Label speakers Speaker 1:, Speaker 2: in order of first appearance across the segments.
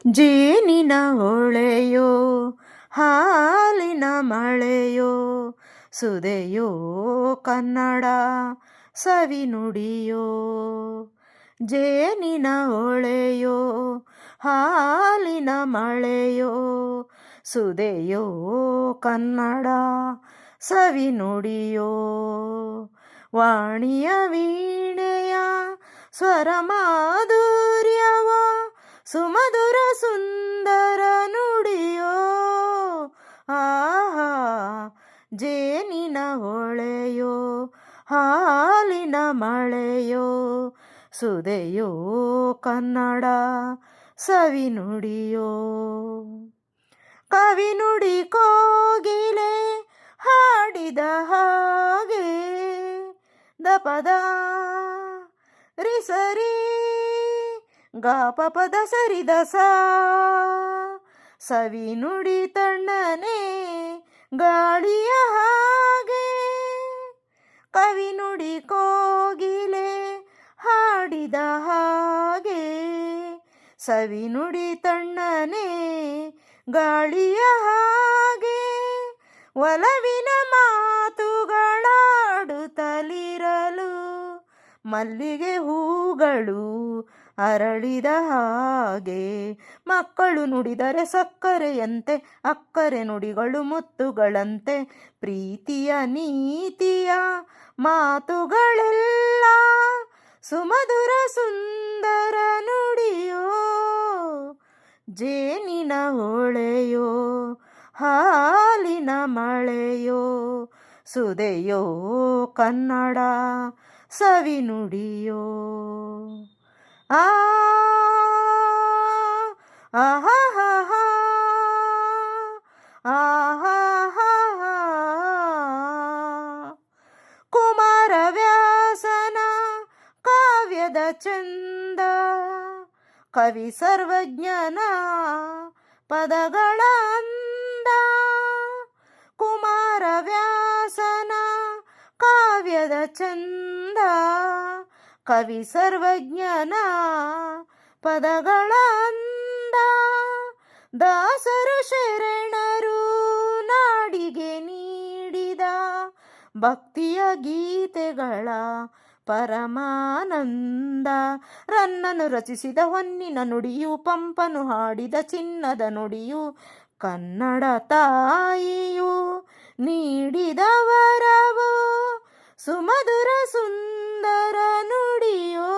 Speaker 1: ಜೇನಿನ ಹೊಳೆಯೋ ಹಾಲಿನ ಮಳೆಯೋ ಸುದೆಯೋ ಕನ್ನಡ ಸವಿ ನುಡಿಯೋ. ಜೇನಿನ ಹೊಳೆಯೋ ಹಾಲಿನ ಮಳೆಯೋ ಸುದೆಯೋ ಕನ್ನಡ ಸವಿ ನುಡಿಯೋ. ವಾಣಿಯ ವೀಣೆಯ ಸ್ವರ ಮಾಧುರ್ಯವ ಸುಮಧುರ ಸುಂದರ ನುಡಿಯೋ. ಆಹಾ ಜೇನಿನ ಹೊಳೆಯೋ ಹಾಲಿನ ಮಳೆಯೋ ಸುದೆಯೋ ಕನ್ನಡ ಸವಿ ನುಡಿಯೋ. ಕವಿ ನುಡಿ ಕೋಗಿಲೆ ಹಾಡಿದ ಹಾಗೆ ದಪದ ರಿಸರಿ ಗಾಪ ಪದ ಸರಿದ ಸಾ. ಸವಿ ನುಡಿ ತಣ್ಣನೆ ಗಾಳಿಯ ಹಾಗೆ ಕವಿ ನುಡಿ ಕೋಗಿಲೆ ಹಾಡಿದ ಹಾಗೆ. ಸವಿ ನುಡಿ ತಣ್ಣನೆ ಗಾಳಿಯ ಹಾಗೆ ಒಲವಿನ ಮಾತುಗಳಾಡುತ್ತಲಿರಲು ಮಲ್ಲಿಗೆ ಹೂಗಳು ಅರಳಿದ ಹಾಗೆ. ಮಕ್ಕಳು ನುಡಿದರೆ ಸಕ್ಕರೆಯಂತೆ ಅಕ್ಕರೆ ನುಡಿಗಳು ಮುತ್ತುಗಳಂತೆ. ಪ್ರೀತಿಯ ನೀತಿಯ ಮಾತುಗಳೆಲ್ಲ ಸುಮಧುರ ಸುಂದರ ನುಡಿಯೋ. ಜೇನಿನ ಹೊಳೆಯೋ ಹಾಲಿನ ಮಳೆಯೋ ಸುದೆಯೋ ಕನ್ನಡ ಸವಿ ನುಡಿಯೋ. ಆಹಾ ಕುಮಾರವ್ಯಾಸನ ಕಾವ್ಯದ ಚಂದ ಕವಿ ಸರ್ವಜ್ಞನ ಪದಗಳ ಅಂದ. ಕುಮಾರವ್ಯಾಸನ ಕಾವ್ಯದ ಚಂದ ಕವಿ ಸರ್ವಜ್ಞನ ಪದಗಳ ಅಂದ. ದಾಸರು ಶರಣರು ನಾಡಿಗೆ ನೀಡಿದ ಭಕ್ತಿಯ ಗೀತೆಗಳ ಪರಮಾನಂದ. ರನ್ನನು ರಚಿಸಿದ ಹೊನ್ನಿನ ನುಡಿಯು ಪಂಪನು ಹಾಡಿದ ಚಿನ್ನದ ನುಡಿಯು ಕನ್ನಡ ತಾಯಿಯು ನೀಡಿದ ವರವು ಸುಮಧುರ ಸುಂದರ ನುಡಿಯೋ.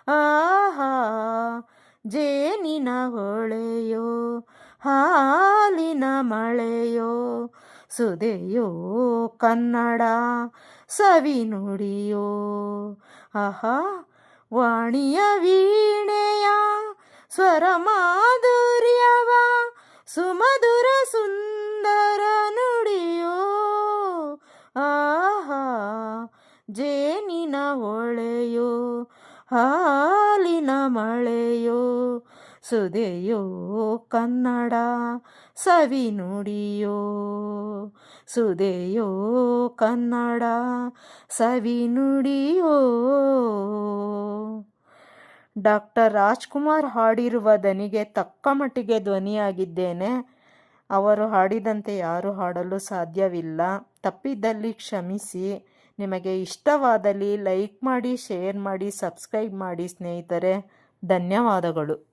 Speaker 1: ಆಹಾ ಜೇನಿನ ಹೊಳೆಯೋ ಹಾಲಿನ ಮಳೆಯೋ ಸುದೆಯೋ ಕನ್ನಡ ಸವಿ ನುಡಿಯೋ. ಆಹಾ ವಾಣಿಯ ವೀಣೆಯ ಸ್ವರ ಮಾಧುರ್ಯವ ಸುಮಧುರ ಸುಂದರ ನುಡಿಯೋ. ಆಹಾ ಜೇನಿನ ಹೊಳೆಯೋ ಹಾಲಿನ ಮಳೆಯೋ ಸುದೆಯೋ ಕನ್ನಡ ಸವಿ ನುಡಿಯೋ. ಸುದೆಯೋ ಕನ್ನಡ ಸವಿ ನುಡಿಯೋ. ಡಾಕ್ಟರ್ ರಾಜ್ಕುಮಾರ್ ಹಾಡಿರುವ ದನಿಗೆ ತಕ್ಕ ಮಟ್ಟಿಗೆ ಧ್ವನಿಯಾಗಿದ್ದೇನೆ. ಅವರು ಹಾಡಿದಂತೆ ಯಾರೂ ಹಾಡಲು ಸಾಧ್ಯವಿಲ್ಲ. ತಪ್ಪಿದ್ದಲ್ಲಿ ಕ್ಷಮಿಸಿ. ನಿಮಗೆ ಇಷ್ಟವಾದಲ್ಲಿ ಲೈಕ್ ಮಾಡಿ, ಶೇರ್ ಮಾಡಿ, ಸಬ್ಸ್ಕ್ರೈಬ್ ಮಾಡಿ ಸ್ನೇಹಿತರೆ. ಧನ್ಯವಾದಗಳು.